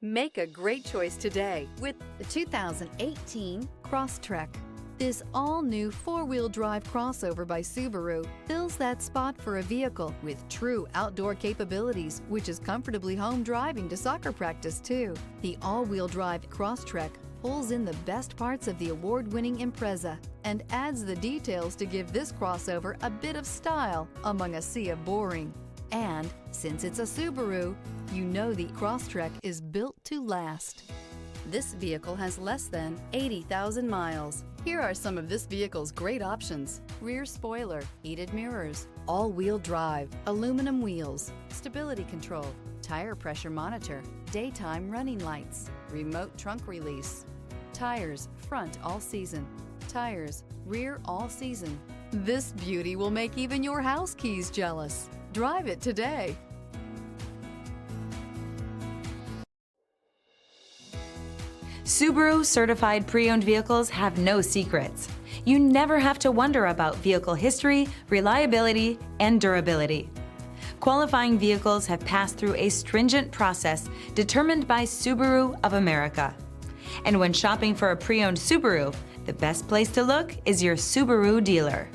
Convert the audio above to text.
Make a great choice today with the 2018 Crosstrek. This all-new four-wheel drive crossover by Subaru fills that spot for a vehicle with true outdoor capabilities, which is comfortably home driving to soccer practice too. The all-wheel drive Crosstrek pulls in the best parts of the award-winning Impreza and adds the details to give this crossover a bit of style among a sea of boring. And since it's a Subaru, you know the Crosstrek is built to last. This vehicle has less than 80,000 miles. Here are some of this vehicle's great options: rear spoiler, heated mirrors, all-wheel drive, aluminum wheels, stability control, tire pressure monitor, daytime running lights, remote trunk release, tires front all season, tires rear all season. This beauty will make even your house keys jealous. Drive it today. Subaru certified pre-owned vehicles have no secrets. You never have to wonder about vehicle history, reliability, and durability. Qualifying vehicles have passed through a stringent process determined by Subaru of America. And when shopping for a pre-owned Subaru, the best place to look is your Subaru dealer.